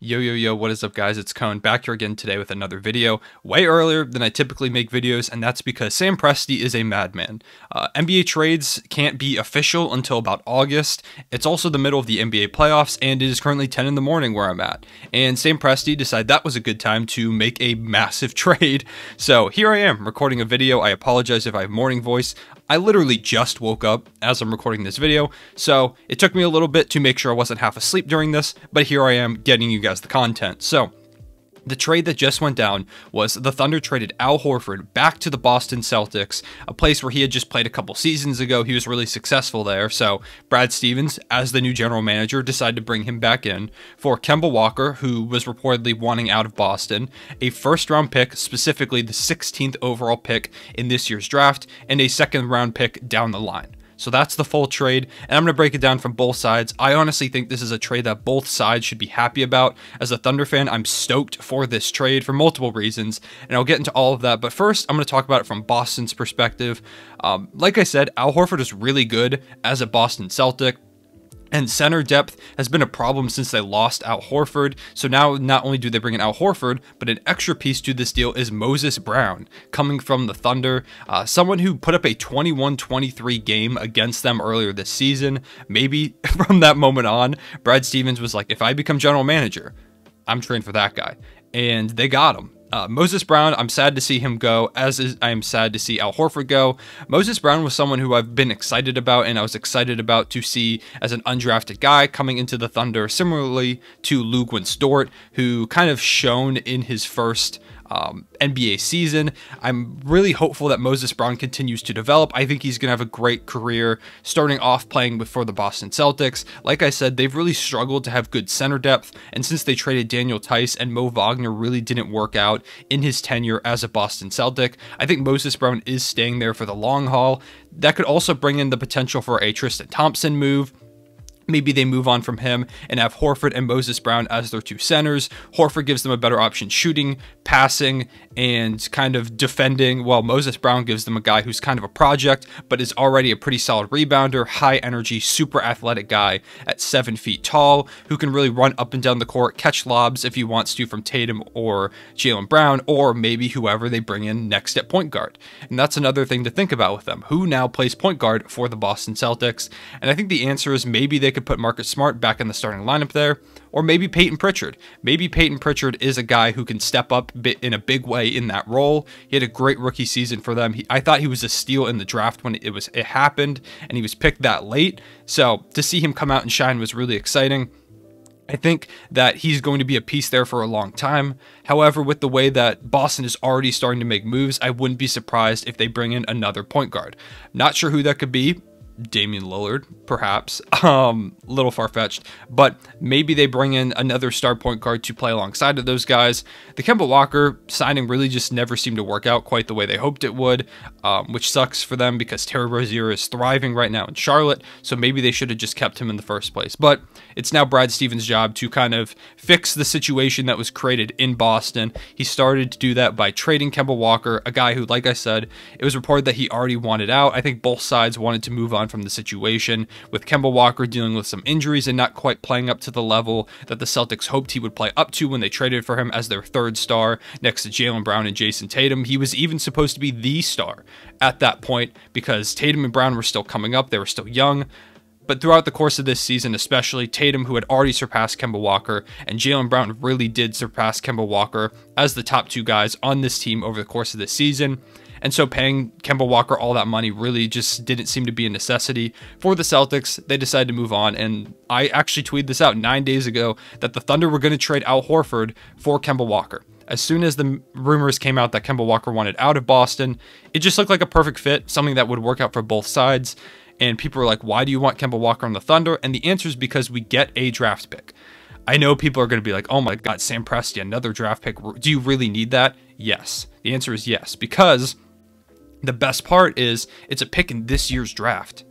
Yo, yo, yo, what is up, guys? It's Cone back here again today with another video, way earlier than I typically make videos, and that's because Sam Presti is a madman. NBA trades can't be official until about August. It's also the middle of the NBA playoffs, and it is currently 10 in the morning where I'm at. And Sam Presti decided that was a good time to make a massive trade. So here I am, recording a video. I apologize if I have morning voice. I literally just woke up as I'm recording this video, so it took me a little bit to make sure I wasn't half asleep during this, but here I am getting you guys the content. So the trade that just went down was the Thunder traded Al Horford back to the Boston Celtics, a place where he had just played a couple seasons ago. He was really successful there. So Brad Stevens, as the new general manager, decided to bring him back in for Kemba Walker, who was reportedly wanting out of Boston, a first-round pick, specifically the 16th overall pick in this year's draft, and a second-round pick down the line. So that's the full trade, and I'm going to break it down from both sides. I honestly think this is a trade that both sides should be happy about. As a Thunder fan, I'm stoked for this trade for multiple reasons, and I'll get into all of that. But first, I'm going to talk about it from Boston's perspective. Like I said, Al Horford is really good as a Boston Celtic. And center depth has been a problem since they lost Al Horford. So now not only do they bring in Al Horford, but an extra piece to this deal is Moses Brown coming from the Thunder. Someone who put up a 21-23 game against them earlier this season. Maybe from that moment on, Brad Stevens was like, if I become general manager, I'm trained for that guy. And they got him. Moses Brown, I'm sad to see him go, as is I am sad to see Al Horford go. Moses Brown was someone who I've been excited about, and I was excited about to see as an undrafted guy coming into the Thunder, similarly to Luke Dort, who kind of shone in his first NBA season. I'm really hopeful that Moses Brown continues to develop. I think he's going to have a great career starting off playing for the Boston Celtics. Like I said, they've really struggled to have good center depth, and since they traded Daniel Tice and Mo Wagner really didn't work out in his tenure as a Boston Celtic, I think Moses Brown is staying there for the long haul. That could also bring in the potential for a Tristan Thompson move. Maybe they move on from him and have Horford and Moses Brown as their two centers. Horford gives them a better option shooting, passing, and kind of defending, while Moses Brown gives them a guy who's kind of a project, but is already a pretty solid rebounder, high energy, super athletic guy at 7 feet tall, who can really run up and down the court, catch lobs if he wants to from Tatum or Jaylen Brown, or maybe whoever they bring in next at point guard. And that's another thing to think about with them. Who now plays point guard for the Boston Celtics? And I think the answer is maybe they could put Marcus Smart back in the starting lineup there, or maybe Peyton Pritchard. Maybe Peyton Pritchard is a guy who can step up in a big way in that role. He had a great rookie season for them. I thought he was a steal in the draft when it happened, and he was picked that late. So to see him come out and shine was really exciting. I think that he's going to be a piece there for a long time. However, with the way that Boston is already starting to make moves, I wouldn't be surprised if they bring in another point guard. Not sure who that could be. Damian Lillard, perhaps, little far-fetched, but maybe they bring in another star point guard to play alongside of those guys. The Kemba Walker signing really just never seemed to work out quite the way they hoped it would, which sucks for them because Terry Rozier is thriving right now in Charlotte, so maybe they should have just kept him in the first place. But it's now Brad Stevens' job to kind of fix the situation that was created in Boston. He started to do that by trading Kemba Walker, a guy who, like I said, it was reported that he already wanted out. I think both sides wanted to move on from the situation, with Kemba Walker dealing with some injuries and not quite playing up to the level that the Celtics hoped he would play up to when they traded for him as their third star next to Jaylen Brown and Jason Tatum. He was even supposed to be the star at that point because Tatum and Brown were still coming up. They were still young. But throughout the course of this season, especially Tatum, who had already surpassed Kemba Walker, and Jaylen Brown really did surpass Kemba Walker as the top two guys on this team over the course of this season. And so paying Kemba Walker all that money really just didn't seem to be a necessity for the Celtics. They decided to move on. And I actually tweeted this out 9 days ago that the Thunder were going to trade Al Horford for Kemba Walker. As soon as the rumors came out that Kemba Walker wanted out of Boston, it just looked like a perfect fit, something that would work out for both sides. And people were like, why do you want Kemba Walker on the Thunder? And the answer is because we get a draft pick. I know people are going to be like, oh my God, Sam Presti, another draft pick. Do you really need that? Yes. The answer is yes, because the best part is it's a pick in this year's draft.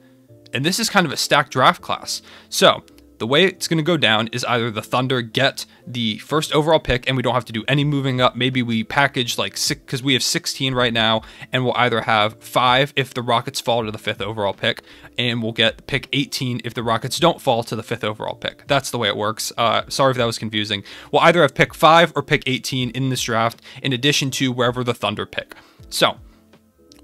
And this is kind of a stacked draft class. So The way it's going to go down is either the Thunder get the first overall pick and we don't have to do any moving up. Maybe we package like 6, because we have 16 right now, and we'll either have 5 if the Rockets fall to the 5th overall pick, and we'll get pick 18 if the Rockets don't fall to the 5th overall pick. That's the way it works. Sorry if that was confusing. We'll either have pick 5 or pick 18 in this draft, in addition to wherever the Thunder pick. So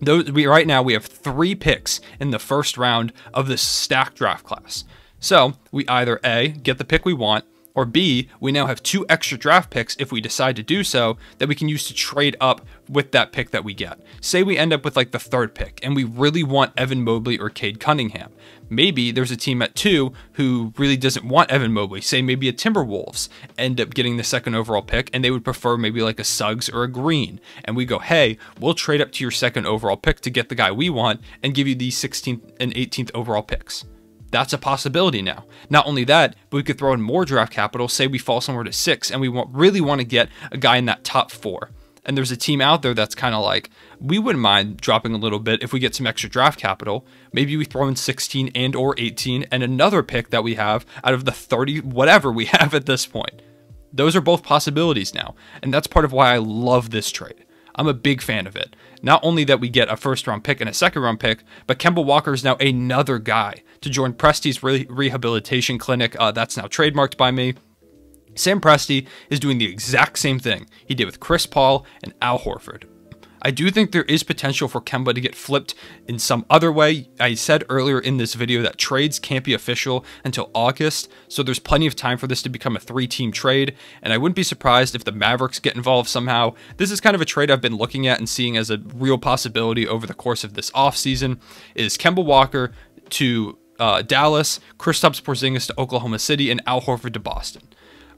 right now we have 3 picks in the first round of this stacked draft class. So we either A, get the pick we want, or B, we now have 2 extra draft picks if we decide to do so that we can use to trade up with that pick that we get. Say we end up with like the 3rd pick and we really want Evan Mobley or Cade Cunningham. Maybe there's a team at 2 who really doesn't want Evan Mobley. Say maybe a Timberwolves end up getting the 2nd overall pick and they would prefer maybe like a Suggs or a Green. And we go, hey, we'll trade up to your 2nd overall pick to get the guy we want and give you the 16th and 18th overall picks. That's a possibility now. Not only that, but we could throw in more draft capital. Say we fall somewhere to 6 and we really want to get a guy in that top 4. And there's a team out there that's kind of like, we wouldn't mind dropping a little bit if we get some extra draft capital. Maybe we throw in 16 and or 18 and another pick that we have out of the 30, whatever we have at this point. Those are both possibilities now. And that's part of why I love this trade. I'm a big fan of it. Not only that we get a 1st round pick and a 2nd round pick, but Kemba Walker is now another guy to join Presti's rehabilitation clinic. That's now trademarked by me. Sam Presti is doing the exact same thing he did with Chris Paul and Al Horford. I do think there is potential for Kemba to get flipped in some other way. I said earlier in this video that trades can't be official until August, so there's plenty of time for this to become a 3-team trade, and I wouldn't be surprised if the Mavericks get involved somehow. This is kind of a trade I've been looking at and seeing as a real possibility over the course of this offseason, is Kemba Walker to Dallas, Kristaps Porzingis to Oklahoma City, and Al Horford to Boston.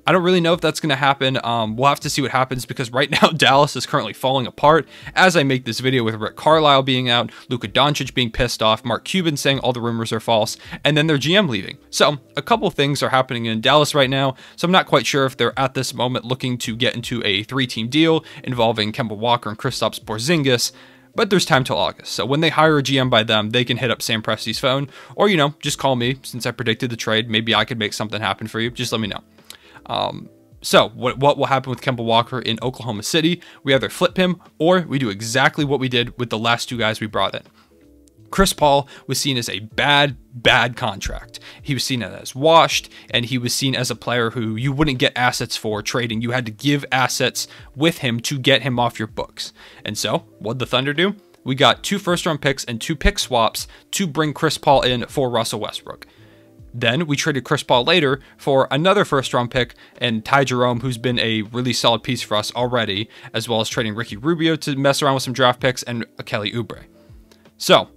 I don't really know if that's going to happen. We'll have to see what happens because right now Dallas is currently falling apart as I make this video, with Rick Carlisle being out, Luka Doncic being pissed off, Mark Cuban saying all the rumors are false, and then their GM leaving. So a couple things are happening in Dallas right now, so I'm not quite sure if they're at this moment looking to get into a 3-team deal involving Kemba Walker and Kristaps Porzingis. But there's time till August, so when they hire a GM by them, they can hit up Sam Presti's phone, or, you know, just call me since I predicted the trade. Maybe I could make something happen for you. Just let me know. So what will happen with Kemba Walker in Oklahoma City? We either flip him or we do exactly what we did with the last 2 guys we brought in. Chris Paul was seen as a bad contract. He was seen as washed, and he was seen as a player who you wouldn't get assets for trading. You had to give assets with him to get him off your books. And so what'd the Thunder do? We got 2 first-round picks and 2 pick swaps to bring Chris Paul in for Russell Westbrook. Then we traded Chris Paul later for another 1st-round pick and Ty Jerome, who's been a really solid piece for us already, as well as trading Ricky Rubio to mess around with some draft picks and Kelly Oubre. So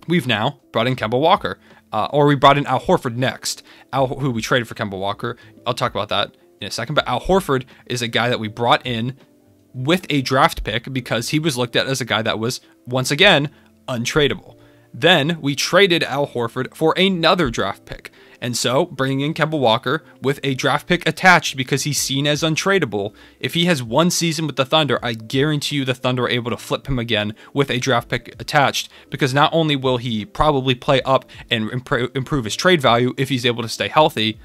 we've now brought in Kemba Walker, or we brought in Al Horford next, who we traded for Kemba Walker. I'll talk about that in a second, but Al Horford is a guy that we brought in with a draft pick because he was looked at as a guy that was, once again, untradeable. Then we traded Al Horford for another draft pick. And so bringing in Kemba Walker with a draft pick attached because he's seen as untradeable. If he has 1 season with the Thunder, I guarantee you the Thunder are able to flip him again with a draft pick attached, because not only will he probably play up and improve his trade value if he's able to stay healthy,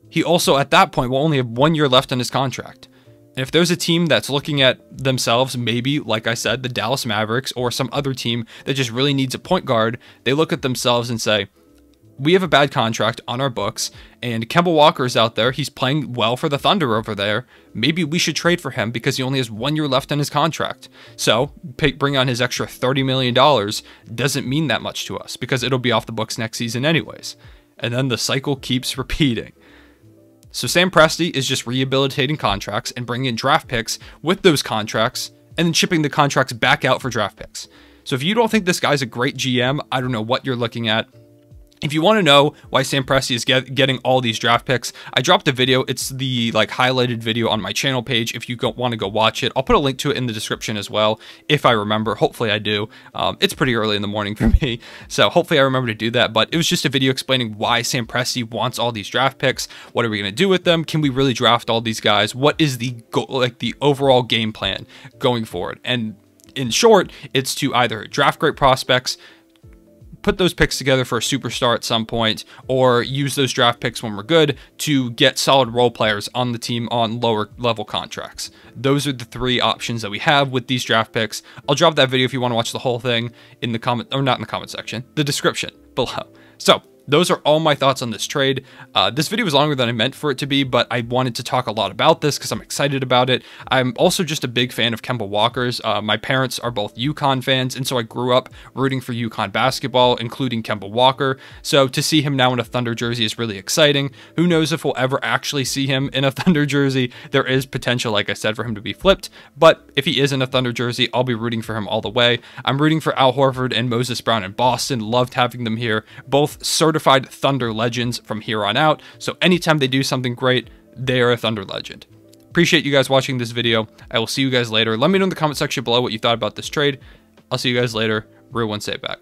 he also at that point will only have 1 year left on his contract. And if there's a team that's looking at themselves, maybe, like I said, the Dallas Mavericks or some other team that just really needs a point guard, they look at themselves and say, we have a bad contract on our books, and Kemba Walker is out there. He's playing well for the Thunder over there. Maybe we should trade for him because he only has 1 year left on his contract. So bring on his extra $30 million doesn't mean that much to us because it'll be off the books next season anyways. And then the cycle keeps repeating. So Sam Presti is just rehabilitating contracts and bringing in draft picks with those contracts and then shipping the contracts back out for draft picks. So if you don't think this guy's a great GM, I don't know what you're looking at. If you want to know why Sam Presti is getting all these draft picks, I dropped a video. It's the highlighted video on my channel page if you want to go watch it. I'll put a link to it in the description as well, if I remember. Hopefully I do. It's pretty early in the morning for me, so hopefully I remember to do that. But it was just a video explaining why Sam Presti wants all these draft picks. What are we going to do with them? Can we really draft all these guys? What is the the overall game plan going forward? And in short, it's to either draft great prospects, put those picks together for a superstar at some point, or use those draft picks when we're good to get solid role players on the team on lower level contracts. Those are the three options that we have with these draft picks. I'll drop that video if you want to watch the whole thing in the comment, or not in the comment section, the description below. So those are all my thoughts on this trade. This video was longer than I meant for it to be, but I wanted to talk a lot about this because I'm excited about it. I'm also just a big fan of Kemba Walker's. My parents are both UConn fans, and so I grew up rooting for UConn basketball, including Kemba Walker. So to see him now in a Thunder jersey is really exciting. Who knows if we'll ever actually see him in a Thunder jersey. There is potential, like I said, for him to be flipped, but if he is in a Thunder jersey, I'll be rooting for him all the way. I'm rooting for Al Horford and Moses Brown in Boston. Loved having them here. Both certified Thunder legends from here on out, so anytime they do something great, they're a Thunder legend. Appreciate you guys watching this video. I will see you guys later. Let me know in the comment section below what you thought about this trade. I'll see you guys later. Real one, say it back.